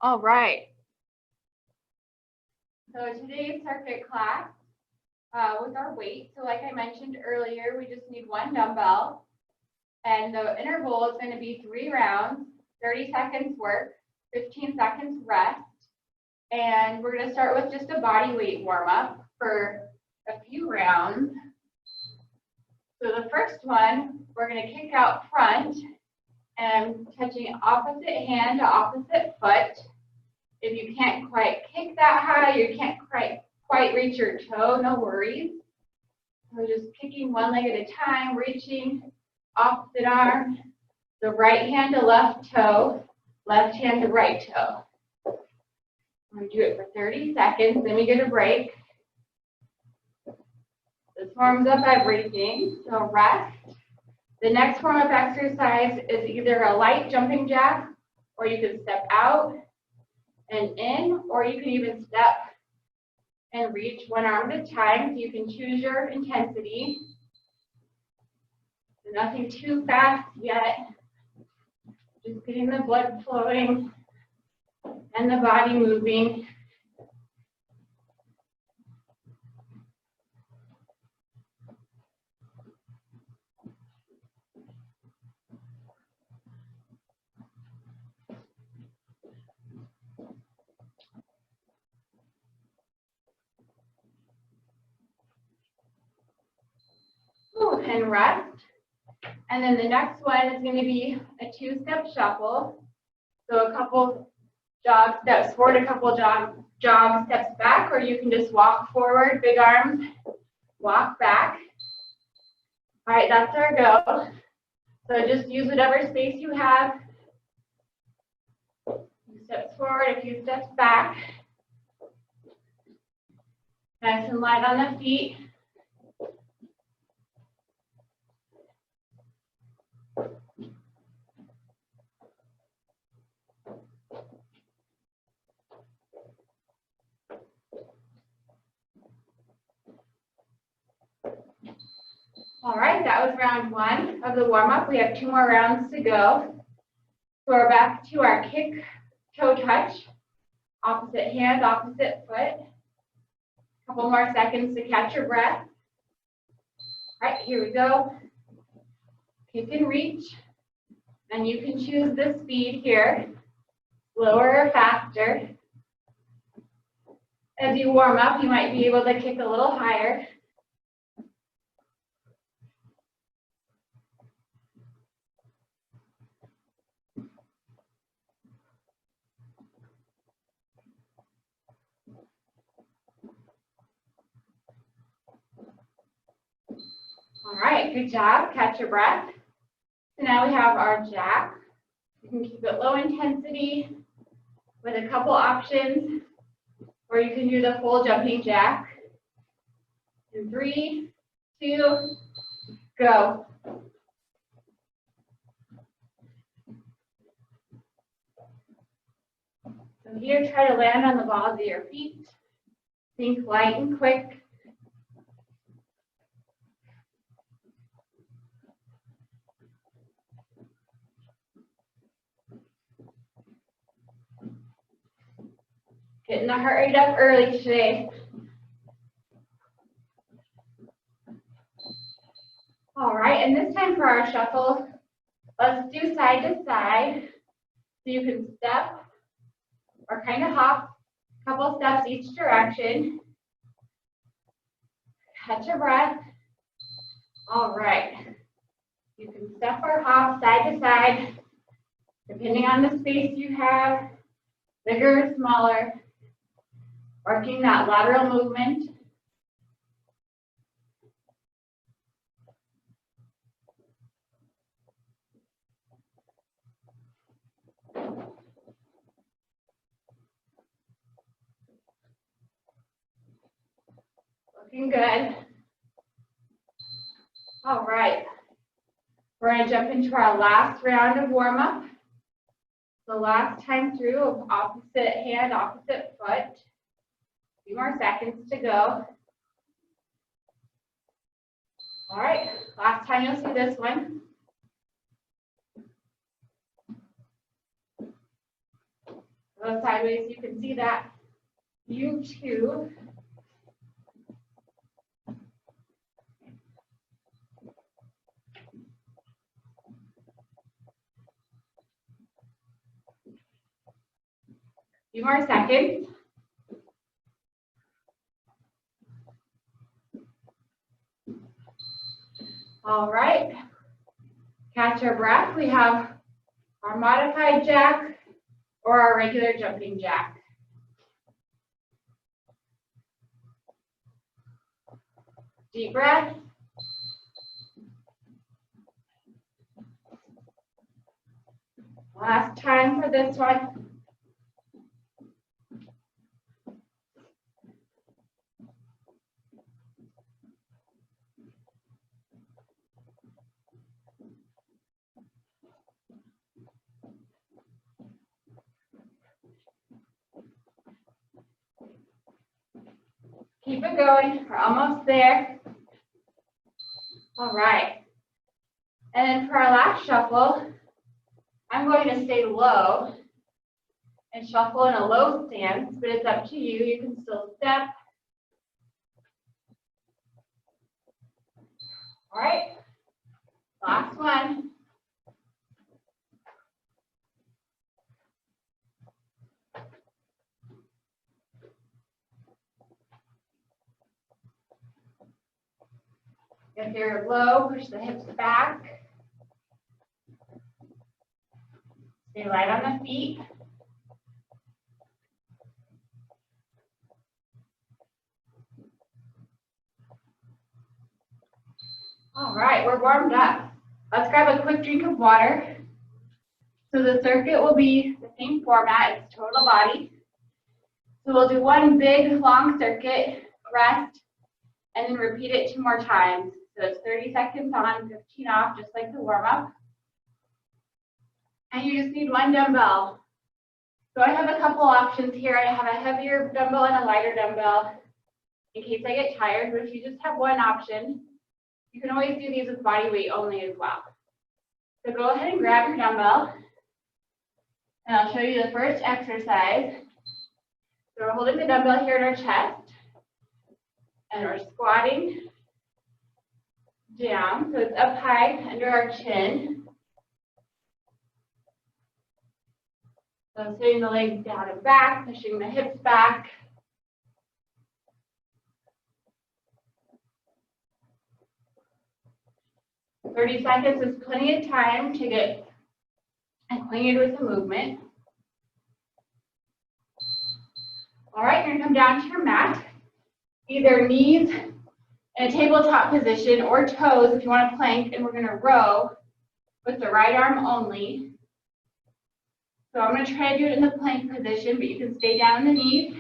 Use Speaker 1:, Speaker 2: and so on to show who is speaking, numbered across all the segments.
Speaker 1: All right. So today's circuit class with our weight. So like I mentioned earlier, we just need one dumbbell. And the interval is going to be 3 rounds, 30 seconds work, 15 seconds rest. And we're going to start with just a body weight warm-up for a few rounds. So the first one, we're going to kick out front and touching opposite hand to opposite foot. If you can't quite kick that high, you can't quite reach your toe, no worries. So just kicking one leg at a time, reaching opposite arm, the right hand to left toe, left hand to right toe. We're going to do it for 30 seconds, then we get a break. This warms up everything, so rest. The next warm-up exercise is either a light jumping jack, or you can step out and in, or you can even step and reach one arm at a time, so you can choose your intensity. So nothing too fast yet, just getting the blood flowing and the body moving. And rest. And then the next one is going to be a 2-step shuffle. So a couple jog steps forward, a couple jog steps back, or you can just walk forward, big arms, walk back. All right, that's our go. So just use whatever space you have. A few steps forward, a few steps back. Nice and light on the feet. All right, that was round 1 of the warm-up. We have 2 more rounds to go. So we're back to our kick, toe touch, opposite hand, opposite foot. A couple more seconds to catch your breath. All right, here we go. Kick and reach. And you can choose the speed here, slower or faster. As you warm up, you might be able to kick a little higher. All right, good job. Catch your breath. So now we have our jack. You can keep it low intensity with a couple options, or you can do the full jumping jack. In 3, 2, go. So here, try to land on the balls of your feet. Think light and quick. Getting the heart rate up early today. All right, and this time for our shuffle, let's do side to side. So you can step or kind of hop a couple steps each direction. Catch your breath. All right. You can step or hop side to side, depending on the space you have, bigger or smaller. Working that lateral movement. Looking good. All right. We're going to jump into our last round of warm-up. The last time through of opposite hand, opposite foot. A few more seconds to go. All right, last time you'll see this one. Go sideways, you can see that. You too. Few more seconds. All right. Catch our breath. We have our modified jack or our regular jumping jack. Deep breath. Last time for this one. Keep it going. We're almost there. All right. And then for our last shuffle, I'm going to stay low and shuffle in a low stance, but it's up to you. You can still step. All right. Last one. If you're low, push the hips back. Stay light on the feet. All right, we're warmed up. Let's grab a quick drink of water. So the circuit will be the same format, it's total body. So we'll do one big long circuit, rest, and then repeat it 2 more times. So it's 30 seconds on, 15 off, just like the warm up. And you just need 1 dumbbell. So I have a couple options here. I have a heavier dumbbell and a lighter dumbbell in case I get tired, but if you just have 1 option, you can always do these with body weight only as well. So go ahead and grab your dumbbell, and I'll show you the first exercise. So we're holding the dumbbell here at our chest, and we're squatting down, so it's up high under our chin. So sitting the legs down and back, pushing the hips back. So 30 seconds is plenty of time to get acquainted with the movement. All right, you're gonna come down to your mat, either knees in a tabletop position or toes if you want to plank, and we're gonna row with the right arm only. So I'm gonna try to do it in the plank position, but you can stay down on the knees,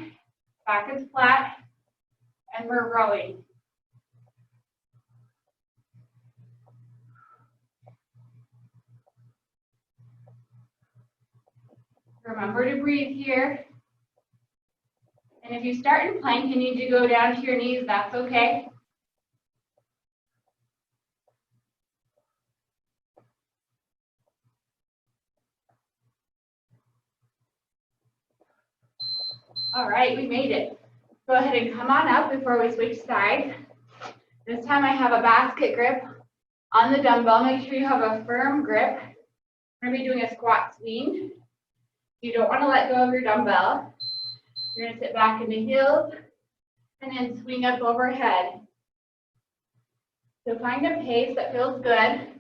Speaker 1: back is flat, and we're rowing. Remember to breathe here. And if you start in plank and need to go down to your knees, that's okay. All right, we made it. Go ahead and come on up before we switch sides. This time I have a basket grip on the dumbbell. Make sure you have a firm grip. We're gonna be doing a squat swing. You don't want to let go of your dumbbell. You're gonna sit back into heels and then swing up overhead. So find a pace that feels good.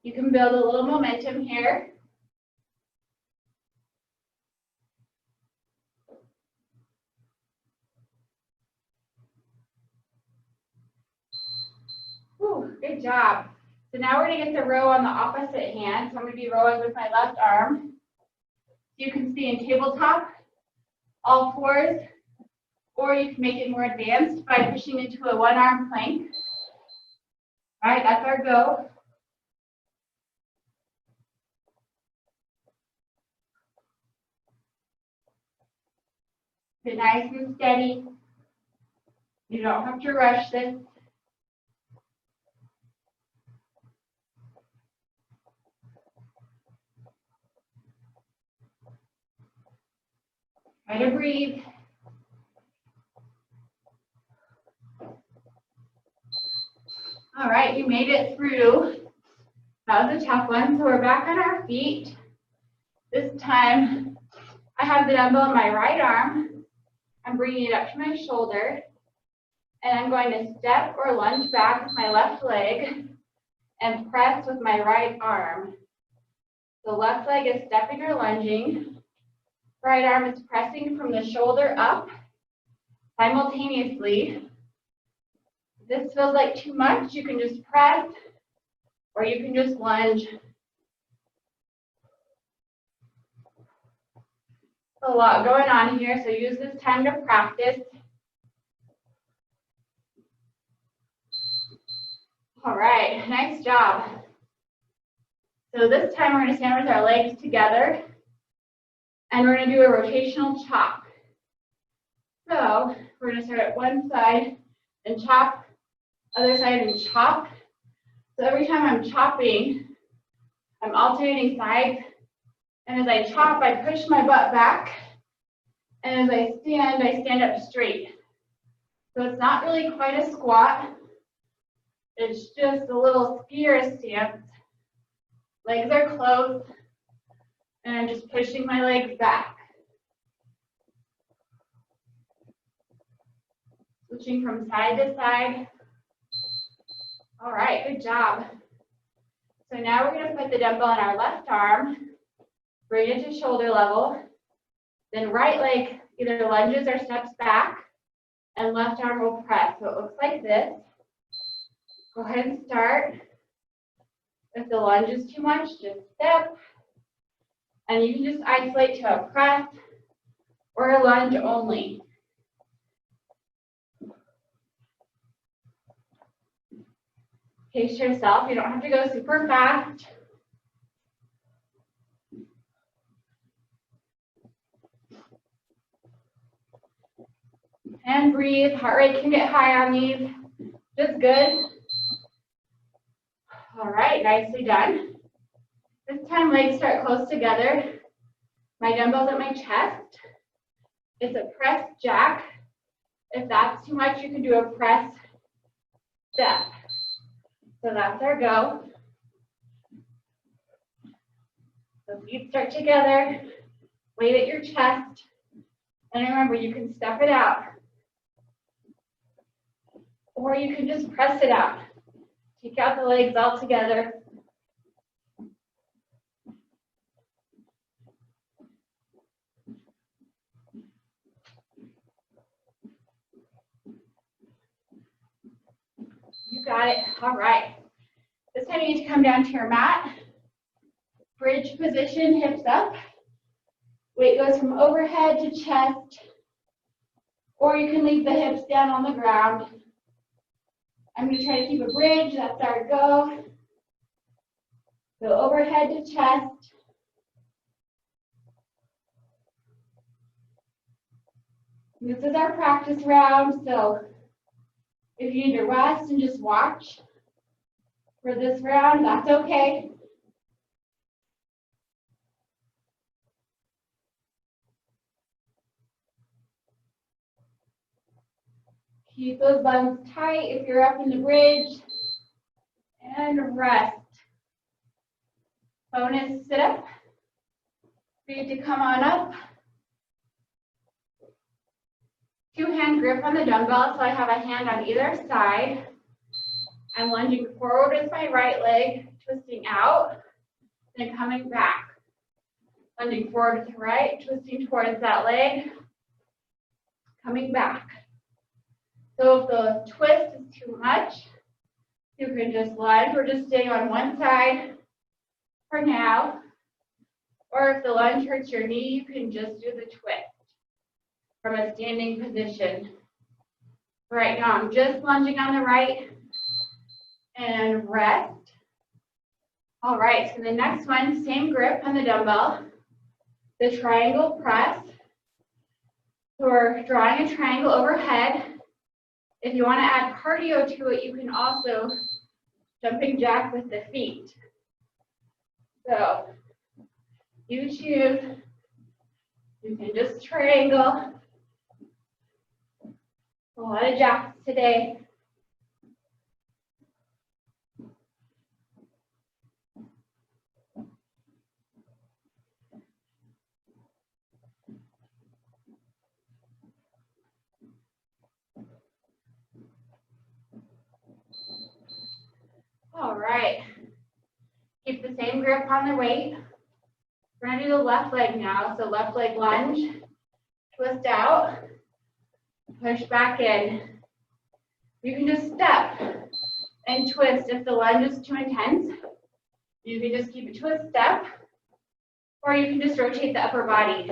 Speaker 1: You can build a little momentum here. Whew, good job. So now we're going to get the row on the opposite hand. So I'm going to be rowing with my left arm. You can see in tabletop, all fours, or you can make it more advanced by pushing into a 1-arm plank. All right, that's our go. Get nice and steady. You don't have to rush this. Try to breathe. All right, you made it through. That was a tough one. So we're back on our feet. This time, I have the dumbbell in my right arm. I'm bringing it up to my shoulder. And I'm going to step or lunge back with my left leg and press with my right arm. The left leg is stepping or lunging. Right arm is pressing from the shoulder up simultaneously. If this feels like too much, you can just press or you can just lunge. A lot going on here, so use this time to practice. All right, nice job. So this time we're going to stand with our legs together and we're going to do a rotational chop. So we're going to start at one side and chop, other side and chop. So every time I'm chopping, I'm alternating sides. And as I chop, I push my butt back. And as I stand up straight. So it's not really quite a squat. It's just a little skier stance. Legs are closed. And I'm just pushing my legs back. Switching from side to side. All right, good job. So now we're going to put the dumbbell on our left arm, bring it to shoulder level, then right leg either lunges or steps back, and left arm will press. So it looks like this. Go ahead and start. If the lunge is too much, just step. And you can just isolate to a press or a lunge only. Pace yourself. You don't have to go super fast. And breathe. Heart rate can get high on these. Just good. All right, nicely done. This time legs start close together. My dumbbell's at my chest. It's a press jack. If that's too much, you can do a press step. So that's our go. So feet start together, weight at your chest, and remember you can step it out. Or you can just press it out. Take out the legs all together. You got it. All right. This time you need to come down to your mat. Bridge position, hips up. Weight goes from overhead to chest. Or you can leave the hips down on the ground. I'm going to try to keep a bridge. That's our go. So overhead to chest. This is our practice round. So if you need to rest and just watch for this round, that's okay. Keep those buns tight if you're up in the bridge. And rest. Bonus sit up. Feet to come on up. Two-hand grip on the dumbbell, so I have a hand on either side. I'm lunging forward with my right leg, twisting out, then coming back. Lunging forward with the right, twisting towards that leg, coming back. So if the twist is too much, you can just lunge. We're just staying on one side for now. Or if the lunge hurts your knee, you can just do the twist from a standing position. Right now, I'm just lunging on the right and rest. All right, so the next one, same grip on the dumbbell, the triangle press. So we're drawing a triangle overhead. If you want to add cardio to it, you can also jumping jack with the feet. So you choose. You can just triangle. A lot of jacks today. All right. Keep the same grip on the weight. We're going to do the left leg now. So left leg lunge, twist out, push back in. You can just step and twist if the lunge is too intense. You can just keep a twist step, or you can just rotate the upper body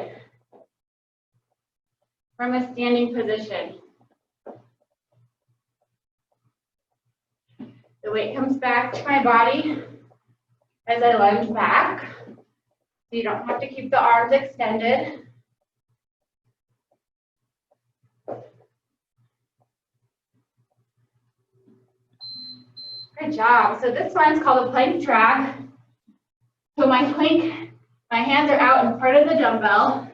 Speaker 1: from a standing position. The weight comes back to my body as I lunge back. So you don't have to keep the arms extended. Good job. So this one's called a plank drag. So my plank, my hands are out in front of the dumbbell.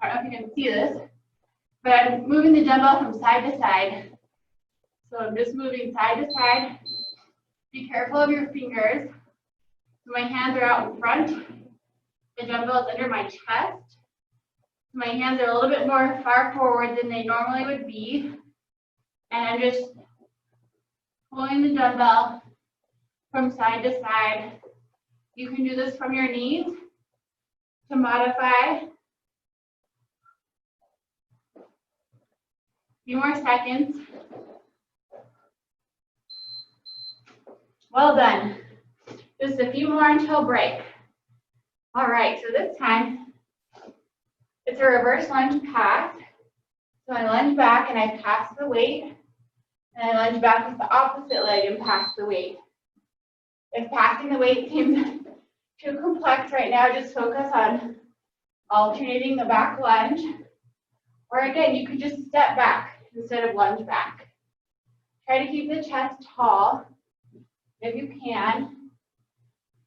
Speaker 1: I don't know if you can see this, but I'm moving the dumbbell from side to side. So I'm just moving side to side. Be careful of your fingers. So my hands are out in front. The dumbbell is under my chest. My hands are a little bit more far forward than they normally would be. And I'm just pulling the dumbbell from side to side. You can do this from your knees to modify. A few more seconds. Well done. Just a few more until break. All right, so this time, it's a reverse lunge pass. So I lunge back and I pass the weight. And I lunge back with the opposite leg and pass the weight. If passing the weight seems too complex right now, just focus on alternating the back lunge. Or again, you could just step back instead of lunge back. Try to keep the chest tall if you can.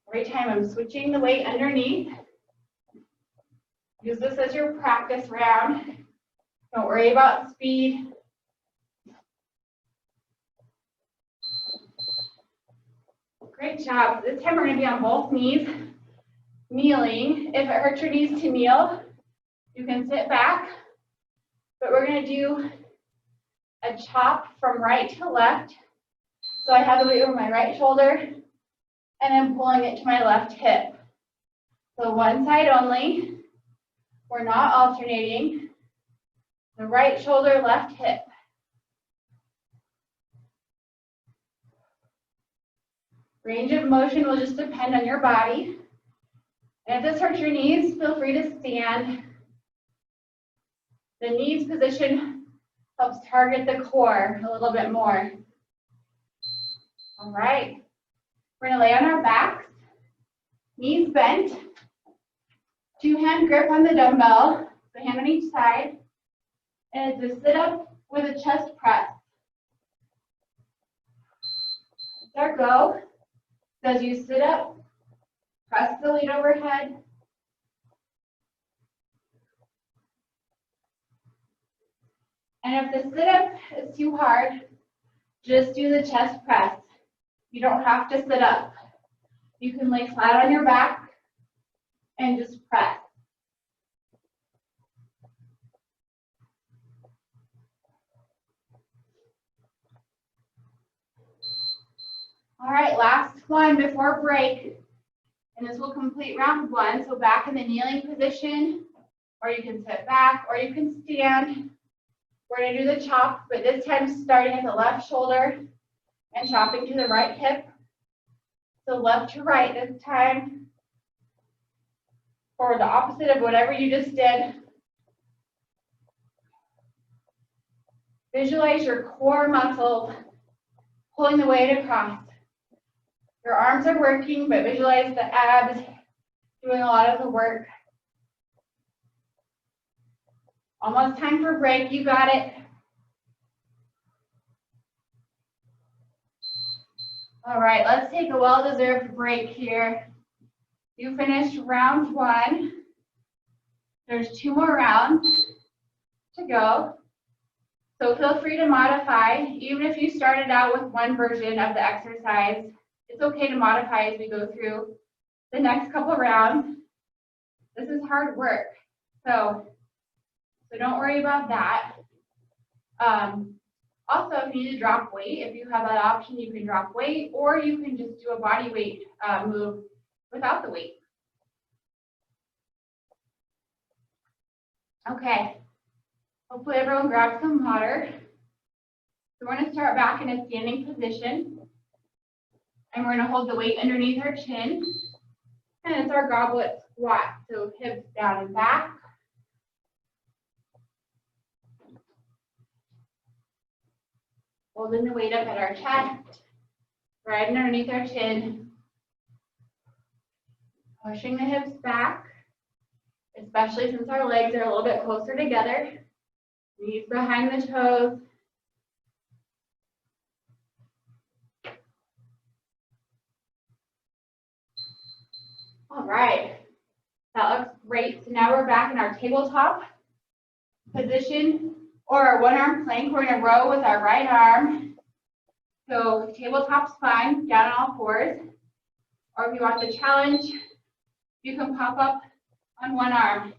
Speaker 1: Every time I'm switching the weight underneath. Use this as your practice round. Don't worry about speed. Great job. This time we're going to be on both knees, kneeling. If it hurts your knees to kneel, you can sit back. But we're going to do a chop from right to left. So I have the weight over my right shoulder, and I'm pulling it to my left hip. So one side only. We're not alternating. The right shoulder, left hip. Range of motion will just depend on your body. And if this hurts your knees, feel free to stand. The knees position helps target the core a little bit more. All right. We're going to lay on our backs, knees bent, two-hand grip on the dumbbell, the hand on each side, and it's a sit-up with a chest press. There, go. So as you sit up, press the lead overhead. And if the sit-up is too hard, just do the chest press. You don't have to sit up. You can lay flat on your back and just press. All right, last one before break. And this will complete round one. So back in the kneeling position, or you can sit back, or you can stand. We're going to do the chop, but this time starting at the left shoulder and chopping to the right hip. So left to right this time, or the opposite of whatever you just did. Visualize your core muscles pulling the weight across. Your arms are working, but visualize the abs doing a lot of the work. Almost time for break. You got it. All right, let's take a well-deserved break here. You finished round 1. There's 2 more rounds to go. So feel free to modify. Even if you started out with one version of the exercise, it's okay to modify as we go through the next couple rounds. This is hard work, so don't worry about that. Also, if you need to drop weight, if you have that option, you can drop weight, or you can just do a body weight move without the weight. Okay, hopefully everyone grabs some water. So we're going to start back in a standing position, and we're going to hold the weight underneath our chin, and it's our goblet squat, so hips down and back. Holding the weight up at our chest, right underneath our chin. Pushing the hips back, especially since our legs are a little bit closer together. Knees behind the toes. All right, that looks great. So now we're back in our tabletop position, or our one-arm plank. We're going to row with our right arm. So tabletop spine, down on all fours. Or if you want the challenge, you can pop up on one arm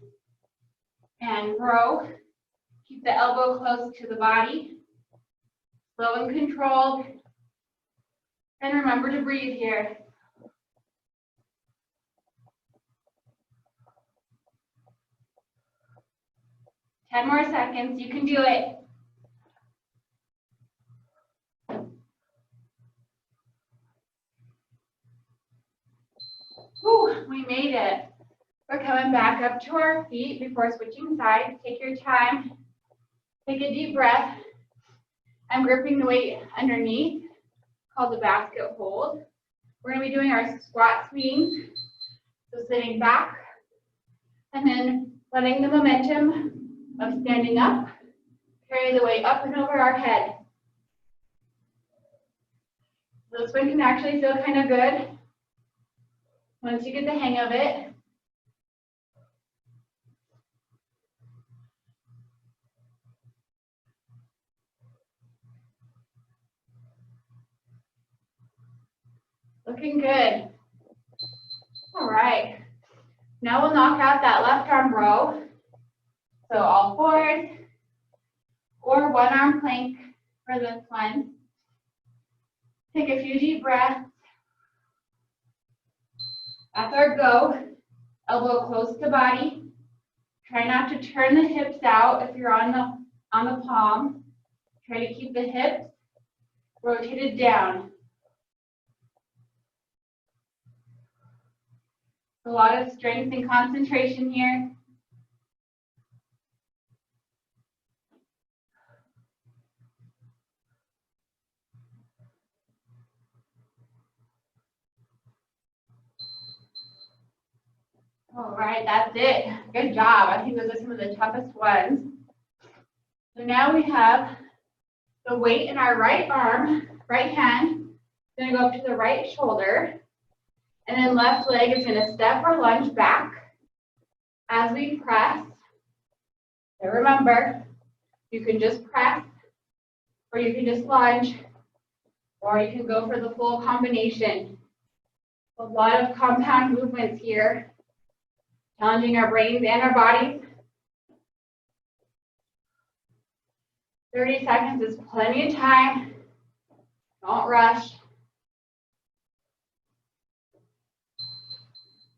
Speaker 1: and row. Keep the elbow close to the body. Slow and controlled. And remember to breathe here. Ten more seconds, you can do it. Whew, we made it. We're coming back up to our feet before switching sides. Take your time. Take a deep breath. I'm gripping the weight underneath, called the basket hold. We're going to be doing our squat swings. So sitting back, and then letting the momentum of standing up carry the weight up and over our head. This one can actually feel kind of good once you get the hang of it. Looking good. All right. Now we'll knock out that left arm row. So all fours, or one arm plank for this one. Take a few deep breaths. That's our go. Elbow close to body. Try not to turn the hips out if you're on the palm. Try to keep the hips rotated down. A lot of strength and concentration here. All right, that's it. Good job. I think those are some of the toughest ones. So now we have the weight in our right arm, right hand. It's going to go up to the right shoulder. And then left leg is going to step or lunge back as we press. So remember, you can just press, or you can just lunge, or you can go for the full combination. A lot of compound movements here. Challenging our brains and our bodies. 30 seconds is plenty of time. Don't rush.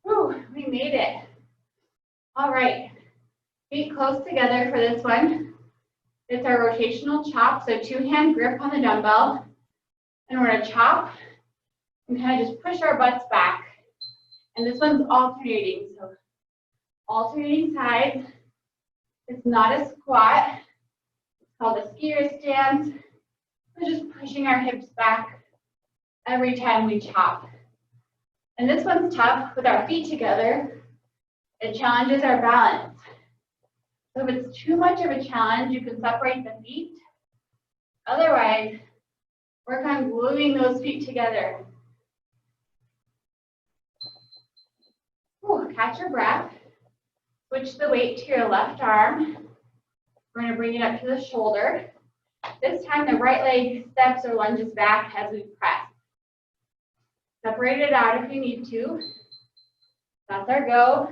Speaker 1: Whew, we made it. All right, feet close together for this one. It's our rotational chop, so 2-hand grip on the dumbbell. And we're gonna chop and kind of just push our butts back. And this one's alternating, so alternating sides. It's not a squat. It's called a skier stance. We're just pushing our hips back every time we chop. And this one's tough with our feet together. It challenges our balance. So if it's too much of a challenge, you can separate the feet. Otherwise, work on gluing those feet together. catch your breath. Switch the weight to your left arm. We're going to bring it up to the shoulder. This time the right leg steps or lunges back as we press. Separate it out if you need to. That's our go.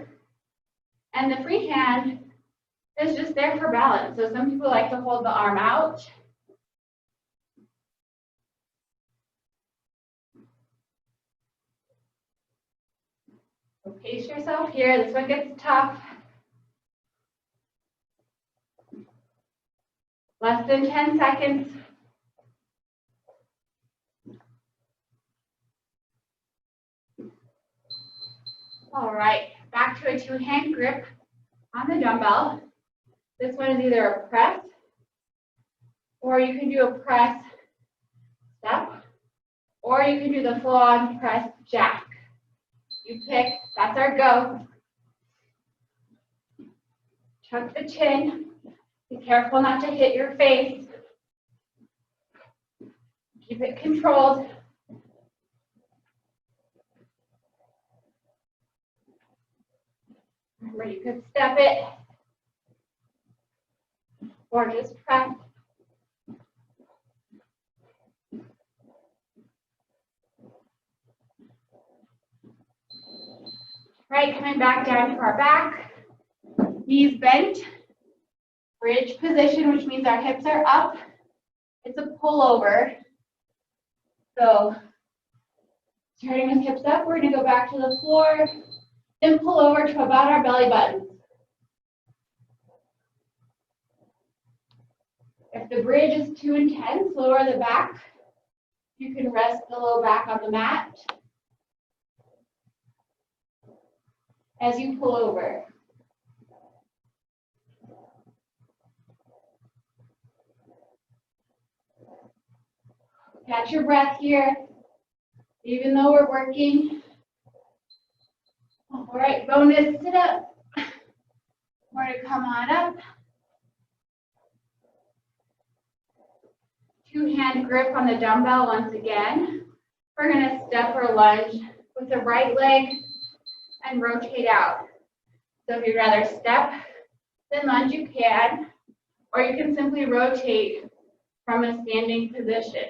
Speaker 1: And the free hand is just there for balance. So some people like to hold the arm out. So pace yourself here. This one gets tough. Less than 10 seconds. All right, back to a two-hand grip on the dumbbell. This one is either a press, or you can do a press step, or you can do the full-on press jack. You pick, that's our go. Tuck the chin. Be careful not to hit your face. Keep it controlled. Remember, you could step it or just press. Right, coming back down to our back, knees bent. Bridge position, which means our hips are up. It's a pullover. So starting with hips up, we're going to go back to the floor, then pull over to about our belly button. If the bridge is too intense, lower the back. You can rest the low back on the mat as you pull over. Catch your breath here, even though we're working. All right, bonus sit up. More to come on up. Two-hand grip on the dumbbell once again. We're going to step or lunge with the right leg and rotate out. So if you'd rather step than lunge, you can, or you can simply rotate from a standing position.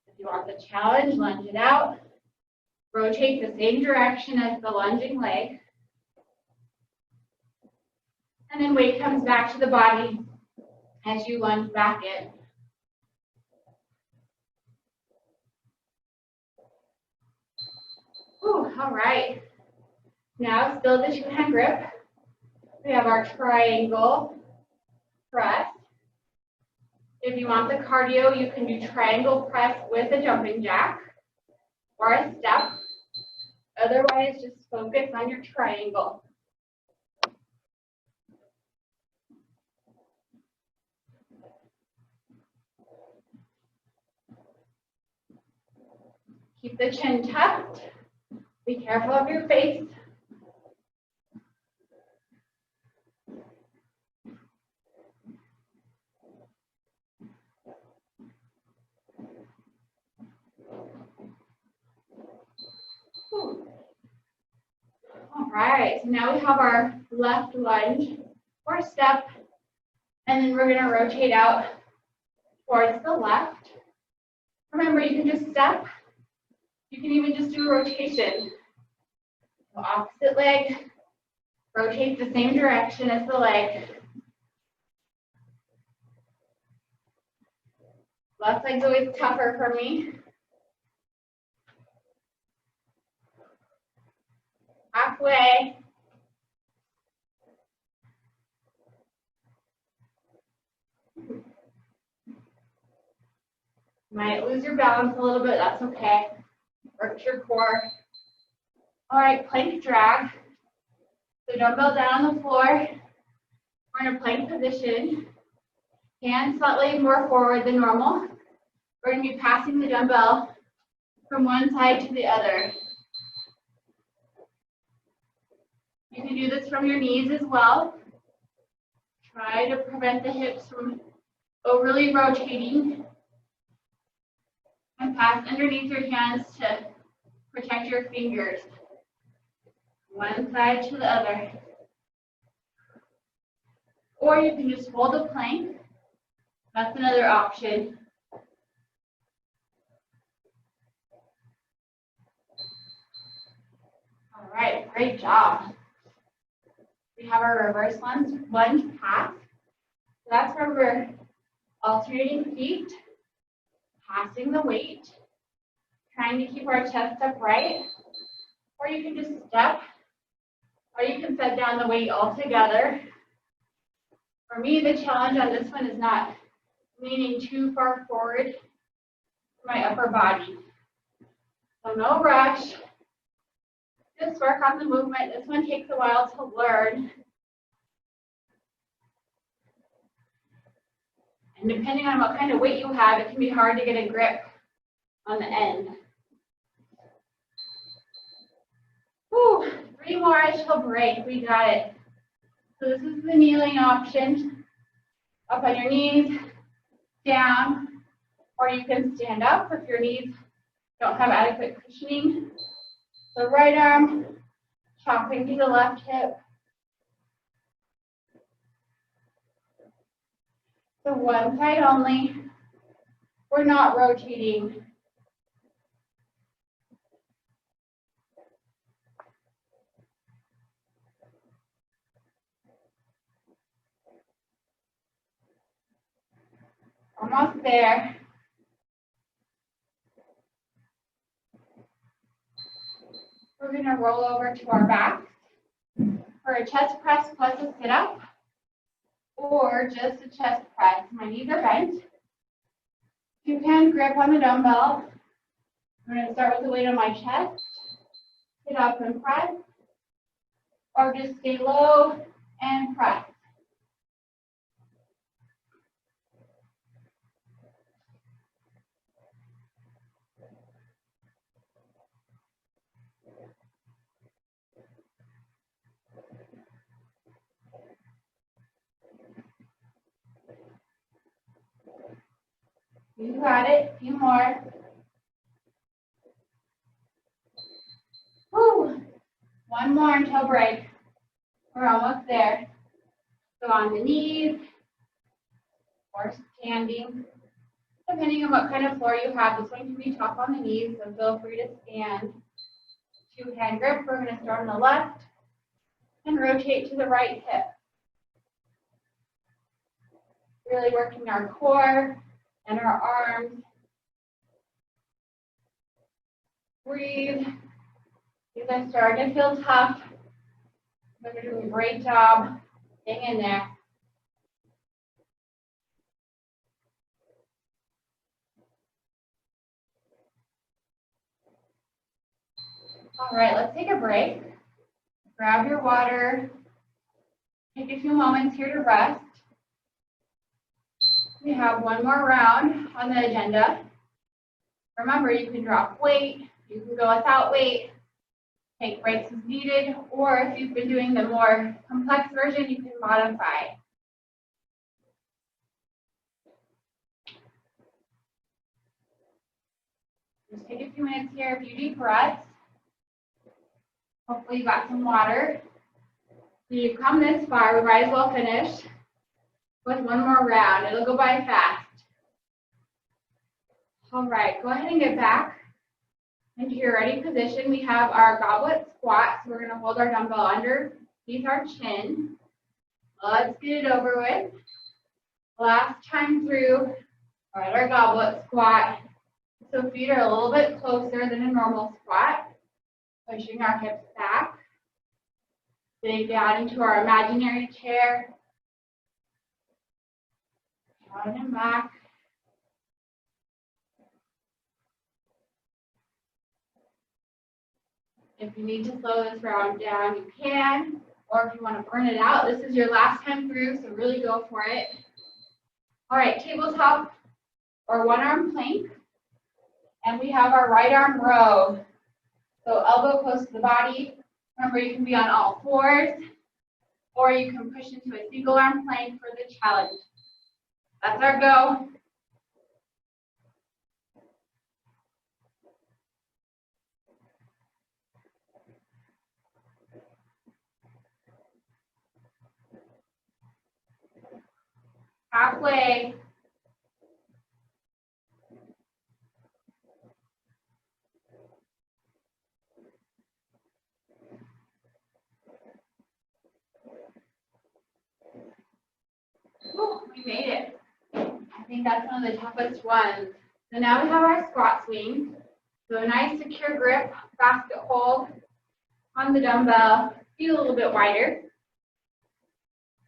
Speaker 1: If you want the challenge, lunge it out. Rotate the same direction as the lunging leg. And then weight comes back to the body as you lunge back in. Ooh, all right. Now, still the two-hand grip. We have our triangle press. If you want the cardio, you can do triangle press with a jumping jack or a step. Otherwise, just focus on your triangle. Keep the chin tucked. Be careful of your face. All right, so now we have our left lunge or step, and then we're going to rotate out towards the left. Remember, you can just step. You can even just do a rotation. So opposite leg, rotate the same direction as the leg. Left leg's always tougher for me. Halfway. Might lose your balance a little bit, that's okay. Work your core. All right, plank drag. So dumbbell down on the floor. We're in a plank position. Hands slightly more forward than normal. We're going to be passing the dumbbell from one side to the other. You can do this from your knees as well. Try to prevent the hips from overly rotating. And pass underneath your hands to protect your fingers. One side to the other. Or you can just hold the plank. That's another option. All right, great job. We have our reverse lunge pass. So that's where we're alternating feet, passing the weight, trying to keep our chest upright. Or you can just step, or you can set down the weight altogether. For me, the challenge on this one is not leaning too far forward for my upper body. So no rush. Just work on the movement. This one takes a while to learn. And depending on what kind of weight you have, it can be hard to get a grip on the end. Whew, 3 more, I shall break. We got it. So this is the kneeling option. Up on your knees, down, or you can stand up if your knees don't have adequate cushioning. So right arm, chopping to the left hip. So one side only. We're not rotating. Almost there. We're going to roll over to our back for a chest press plus a sit-up, or just a chest press. My knees are bent. You can grip on the dumbbell. I'm going to start with the weight on my chest, sit up and press, or just stay low and press. You got it. A few more. Woo. One more until break. We're almost there. So on the knees or standing, depending on what kind of floor you have. This one can be tough on the knees, so feel free to stand. 2-hand grip. We're going to start on the left and rotate to the right hip. Really working our core and our arms. Breathe. These are starting to feel tough. You're doing a great job. Hang in there. All right, let's take a break. Grab your water. Take a few moments here to rest. We have one more round on the agenda. Remember, you can drop weight, you can go without weight, take breaks as needed, or if you've been doing the more complex version, you can modify. Just take a few minutes here, a few deep breaths. Hopefully you got some water. So you've come this far, we might as well finish with one more round. It'll go by fast. All right, go ahead and get back into your ready position. We have our goblet squat, so we're going to hold our dumbbell underneath our chin. Let's get it over with. Last time through, we're at our goblet squat. So feet are a little bit closer than a normal squat, pushing our hips back. Sitting down into our imaginary chair. Down and back. If you need to slow this round down, you can. Or if you want to burn it out, this is your last time through, so really go for it. All right, tabletop or one-arm plank. And we have our right arm row. So elbow close to the body. Remember, you can be on all fours, or you can push into a single arm plank for the challenge. That's our go. Halfway. Whew, we made it. I think that's one of the toughest ones. So now we have our squat swing. So a nice secure grip, basket hold on the dumbbell, feet a little bit wider.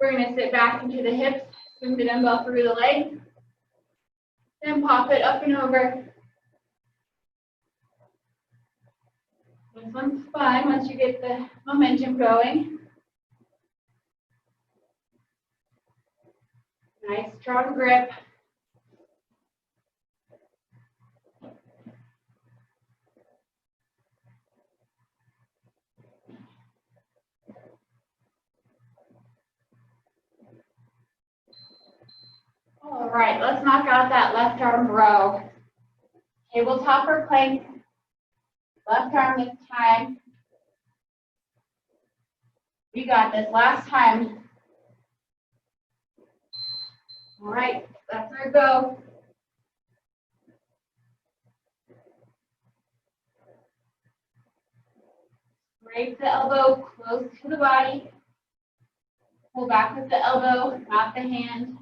Speaker 1: We're going to sit back into the hips, swing the dumbbell through the leg, then pop it up and over. This one's fun once you get the momentum going. Nice strong grip. All right, let's knock out that left arm row. Tabletop or plank. Left arm this time. We got this last time. All right, that's our go. Raise the elbow close to the body. Pull back with the elbow, not the hand.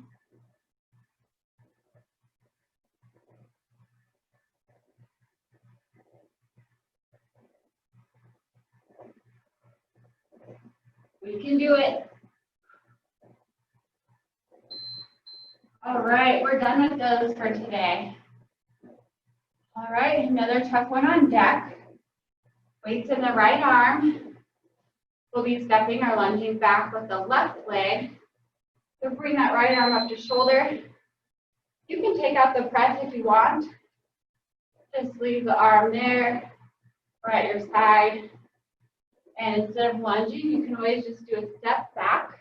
Speaker 1: We can do it. All right, we're done with those for today. All right, another tough one on deck. Weights in the right arm. We'll be stepping or lunging back with the left leg. So bring that right arm up to shoulder. You can take out the press if you want. Just leave the arm there or at your side. And instead of lunging, you can always just do a step back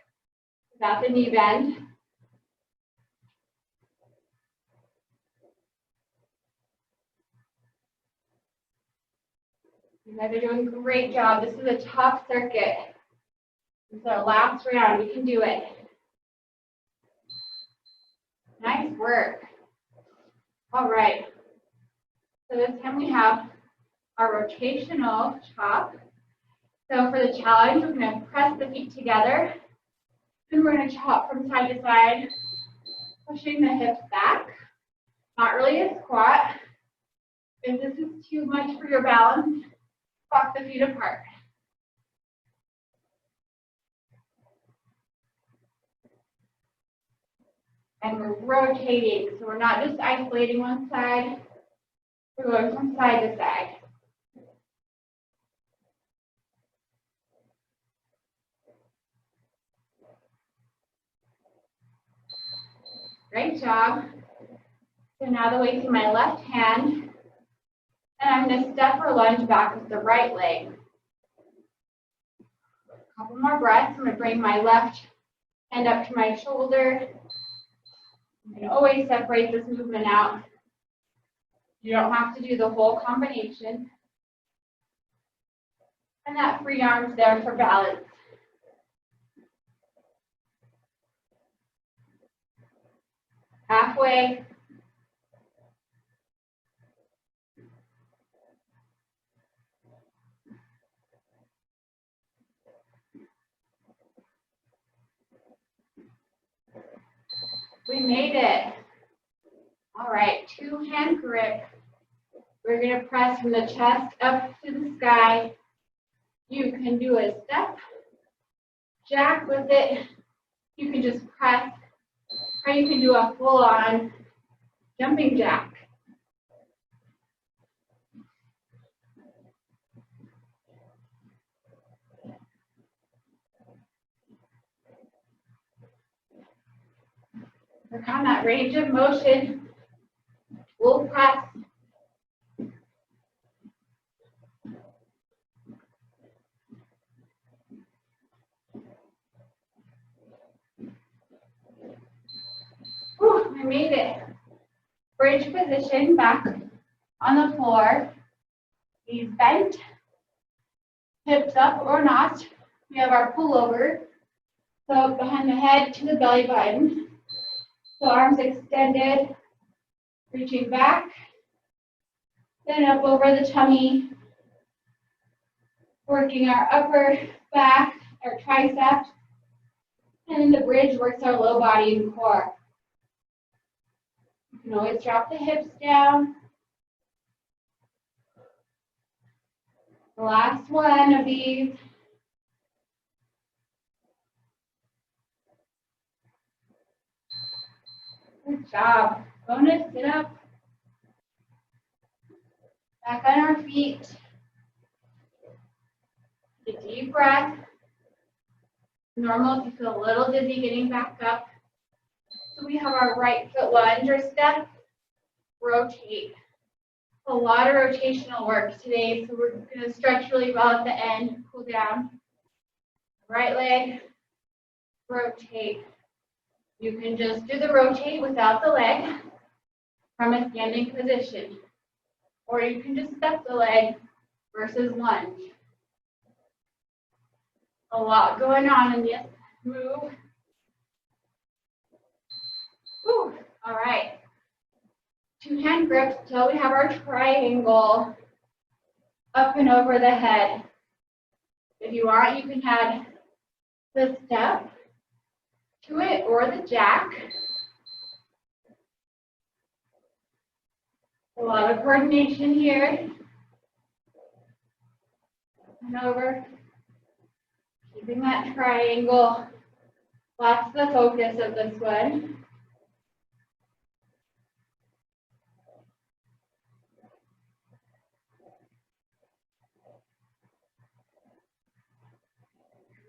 Speaker 1: without the knee bend. You guys are doing a great job. This is a tough circuit. This is our last round. We can do it. Nice work. All right. So this time we have our rotational chop. So for the challenge, we're going to press the feet together. And we're going to chop from side to side, pushing the hips back. Not really a squat. If this is too much for your balance, walk the feet apart. And we're rotating, so we're not just isolating one side, we're going from side to side. Great job. So now the weight's in my left hand, and I'm going to step or lunge back with the right leg. A couple more breaths. I'm going to bring my left hand up to my shoulder. You can always separate this movement out. You don't have to do the whole combination. And that free arm's there for balance. Halfway. We made it. All right, two-hand grip. We're going to press from the chest up to the sky. You can do a step, jack with it. You can just press, or you can do a full-on jumping jack. Work on that range of motion. We'll press. Whew, I made it. Bridge position back on the floor. Knees bent. Hips up or not. We have our pullover. So behind the head to the belly button. So arms extended, reaching back, then up over the tummy, working our upper back, our tricep, and then the bridge works our low body and core. You can always drop the hips down. The last one of these. Good job. Bonus sit up. Back on our feet. Take a deep breath. Normal if you feel a little dizzy getting back up. So we have our right foot lunge or step, rotate. A lot of rotational work today, so we're going to stretch really well at the end, cool down. Right leg, rotate. You can just do the rotate without the leg from a standing position, or you can just step the leg versus lunge. A lot going on in this move. Whew. All right. Two-hand grips till we have our triangle up and over the head. If you want, you can add the step to it or the jack. A lot of coordination here. And over. Keeping that triangle. That's the focus of this one.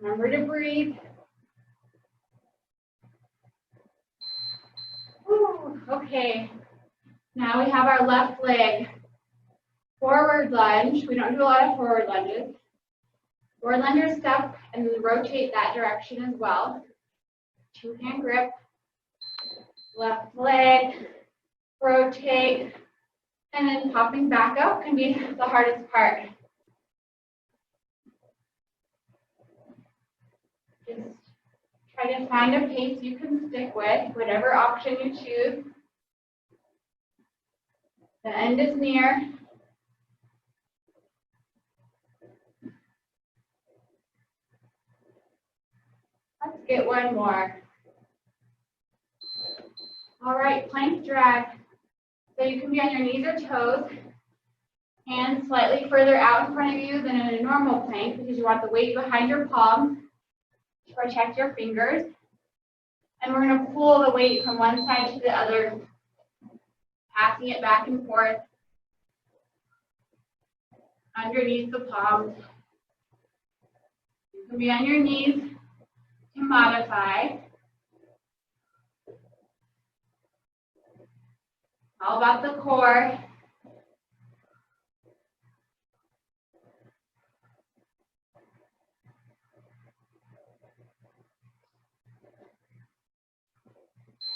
Speaker 1: Remember to breathe. Whew, okay. Now we have our left leg. Forward lunge. We don't do a lot of forward lunges. Forward lunge or step and then rotate that direction as well. Two-hand grip. Left leg. Rotate. And then popping back up can be the hardest part. Just try to find a pace you can stick with, whatever option you choose. The end is near. Let's get one more. All right, plank drag. So you can be on your knees or toes, hands slightly further out in front of you than in a normal plank because you want the weight behind your palms to protect your fingers. And we're going to pull the weight from one side to the other, passing it back and forth underneath the palms. You can be on your knees to modify. All about the core.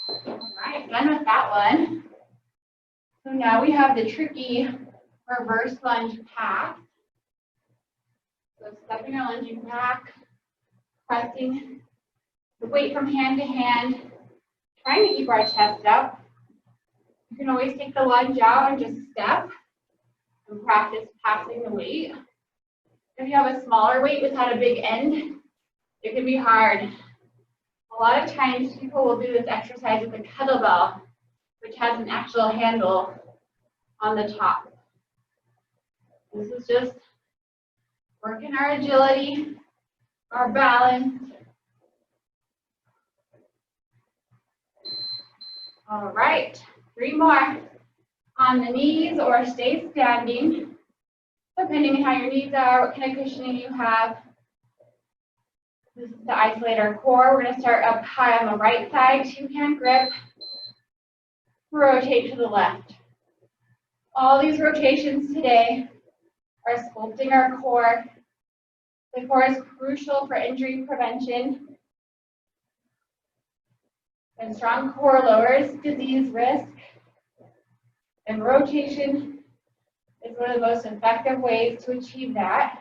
Speaker 1: All right, done with that one. So now we have the tricky reverse lunge pass. So stepping or lunging back, pressing the weight from hand to hand, trying to keep our chest up. You can always take the lunge out and just step and practice passing the weight. If you have a smaller weight without a big end, it can be hard. A lot of times people will do this exercise with a kettlebell, which has an actual handle on the top. This is just working our agility, our balance. All right, 3 more. On the knees or stay standing, depending on how your knees are, what kind of cushioning you have. This is to isolate our core. We're going to start up high on the right side, two-hand grip. Rotate to the left. All these rotations today are sculpting our core. The core is crucial for injury prevention. And strong core lowers disease risk. And rotation is one of the most effective ways to achieve that.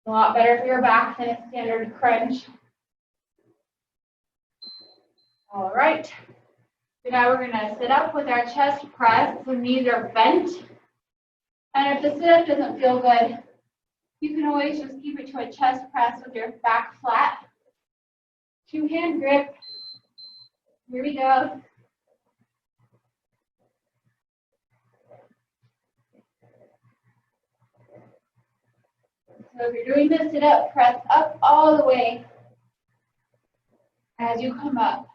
Speaker 1: A lot better for your back than a standard crunch. All right. So now we're gonna sit up with our chest pressed, so knees are bent. And if the sit-up doesn't feel good, you can always just keep it to a chest press with your back flat. Two-hand grip. Here we go. So if you're doing the sit-up, press up all the way as you come up.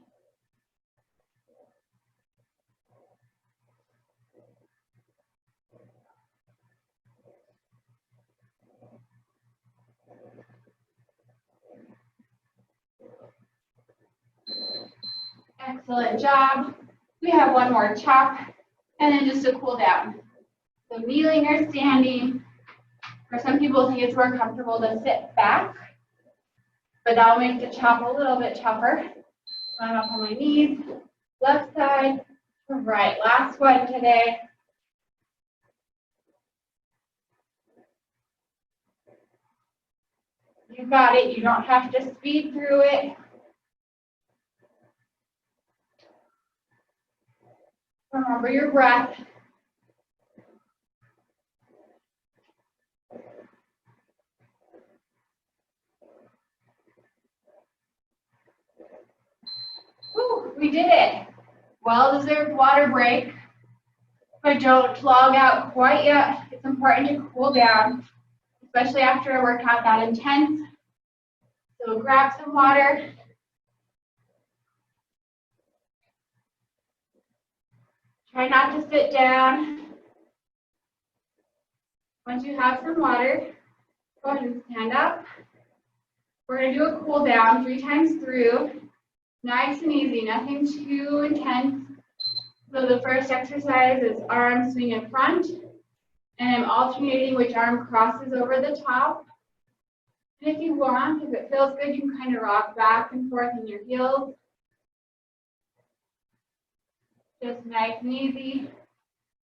Speaker 1: Excellent job. We have one more chop, and then just a cool down. So kneeling or standing. For some people, think it's more comfortable to sit back, but that'll make the chop a little bit tougher. So I'm up on my knees, left side to right. Last one today. You got it. You don't have to speed through it. Remember your breath. Whew, we did it. Well-deserved water break. But don't log out quite yet. It's important to cool down, especially after a workout that intense. So grab some water. Try not to sit down. Once you have some water, go ahead and stand up. We're going to do a cool down 3 times through. Nice and easy, nothing too intense. So the first exercise is arm swing in front, and I'm alternating which arm crosses over the top. And if you want, if it feels good, you can kind of rock back and forth in your heels. Just nice and easy.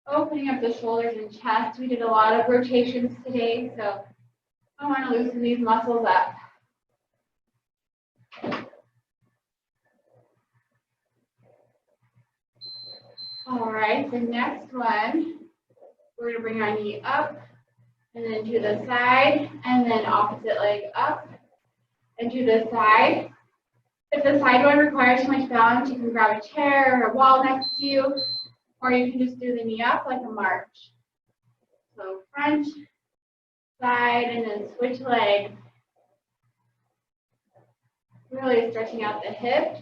Speaker 1: Opening up the shoulders and chest. We did a lot of rotations today, so I want to loosen these muscles up. All right, the next one, we're going to bring our knee up and then to the side, and then opposite leg up and to the side. If the side one requires too much balance, you can grab a chair or a wall next to you, or you can just do the knee up like a march. So front, side, and then switch legs. Really stretching out the hips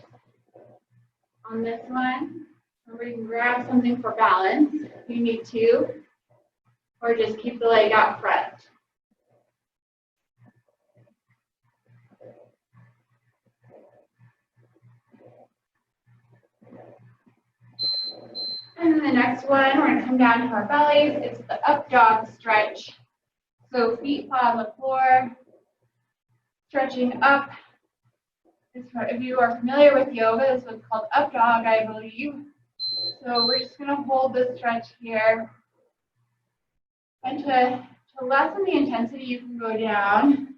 Speaker 1: on this one. Remember, you can grab something for balance if you need to, or just keep the leg out front. And then the next one, we're going to come down to our bellies. It's the up dog stretch. So feet flat on the floor, stretching up. If you are familiar with yoga, this one's called up dog, I believe. So we're just going to hold this stretch here. And to lessen the intensity, you can go down.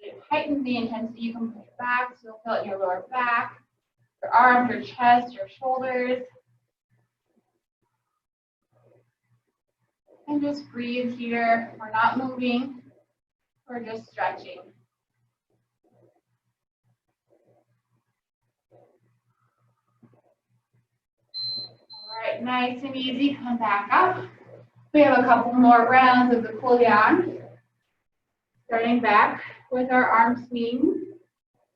Speaker 1: To heighten the intensity, you can push back, so you'll feel it in your lower back, your arms, your chest, your shoulders. And just breathe here. We're not moving. We're just stretching. All right, nice and easy. Come back up. We have a couple more rounds of the cool down. Starting back with our arm swing.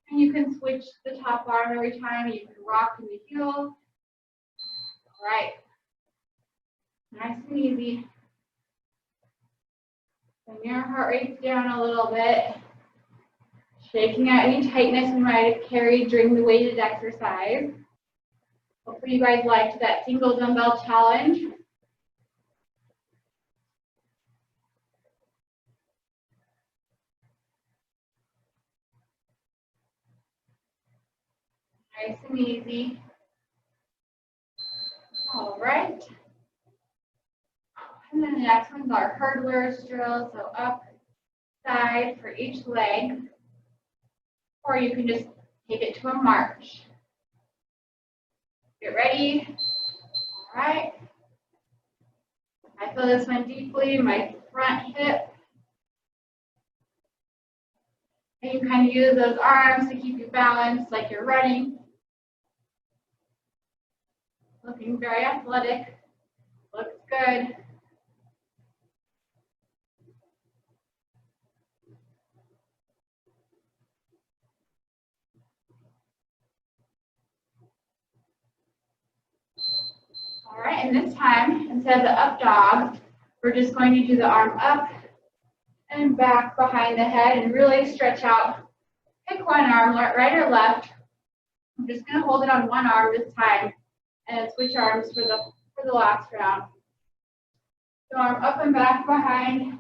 Speaker 1: And you can switch the top arm every time. You can rock in the heel. All right. Nice and easy. Bring your heart rate down a little bit. Shaking out any tightness you might have carried during the weighted exercise. Hopefully you guys liked that single dumbbell challenge. Nice and easy. All right. And then the next one's our hurdlers drill. So up, side for each leg. Or you can just take it to a march. Get ready. All right. I feel this one deeply in my front hip. And you kind of use those arms to keep you balanced like you're running. Looking very athletic. Looks good. All right, and this time, instead of the up dog, we're just going to do the arm up and back behind the head and really stretch out. Pick one arm, right or left. I'm just going to hold it on one arm this time and switch arms for the last round. So arm up and back behind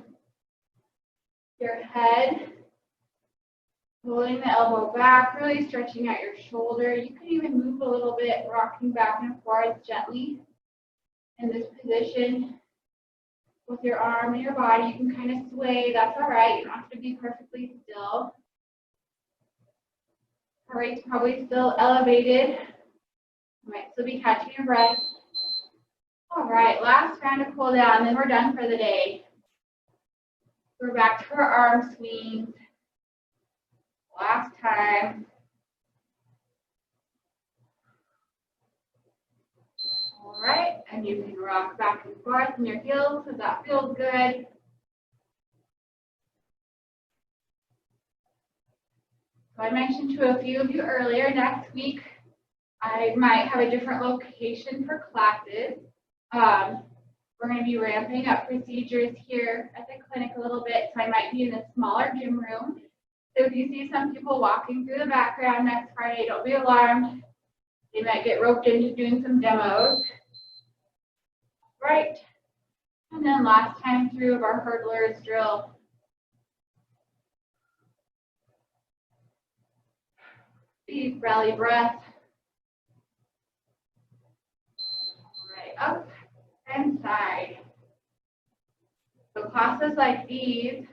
Speaker 1: your head. Holding the elbow back, really stretching out your shoulder. You can even move a little bit, rocking back and forth gently in this position. With your arm and your body, you can kind of sway. That's all right. You don't have to be perfectly still. Heart rate's probably still elevated. You might still be catching your breath. All right, last round of cool down, then we're done for the day. We're back to our arm swings. Last time. All right, and you can rock back and forth in your heels if that feels good. So I mentioned to a few of you earlier, next week I might have a different location for classes. We're going to be ramping up procedures here at the clinic a little bit, so I might be in a smaller gym room. So if you see some people walking through the background next Friday, don't be alarmed. They might get roped into doing some demos. Right. And then last time through of our hurdlers drill. Deep belly breath. All right, up and side. So classes like these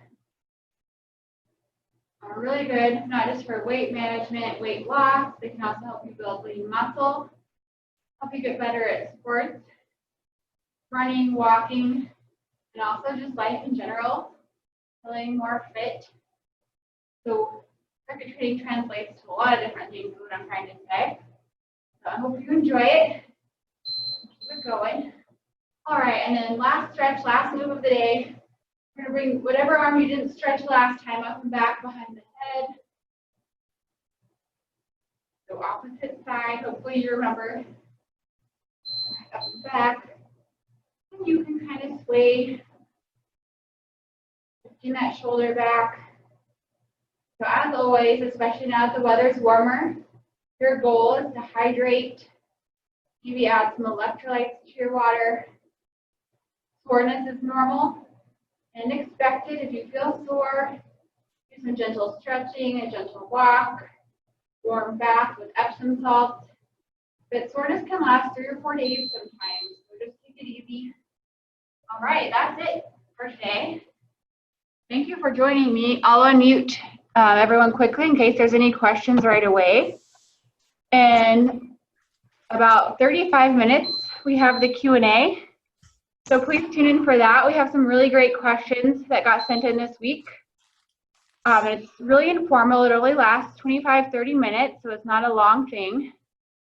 Speaker 1: are really good, not just for weight management, weight loss. They can also help you build lean muscle, help you get better at sports, running, walking, and also just life in general, feeling more fit. So circuit training translates to a lot of different things, is what I'm trying to say. So I hope you enjoy it. Keep it going. All right, and then last stretch, last move of the day. We're going to bring whatever arm you didn't stretch last time up and back behind the head. So opposite side, hopefully you remember. Up and back. And you can kind of sway, lifting that shoulder back. So as always, especially now that the weather's warmer, your goal is to hydrate, maybe add some electrolytes to your water. Soreness is normal and expected. If you feel sore, do some gentle stretching, a gentle walk, warm bath with Epsom salts. But soreness can last 3 or 4 days sometimes, so just take it easy. All right, that's it for today. Thank you for joining me. I'll unmute everyone quickly in case there's any questions right away. In about 35 minutes, we have the Q&A. So please tune in for that. We have some really great questions that got sent in this week. It's really informal. It only lasts 25-30 minutes, so it's not a long thing.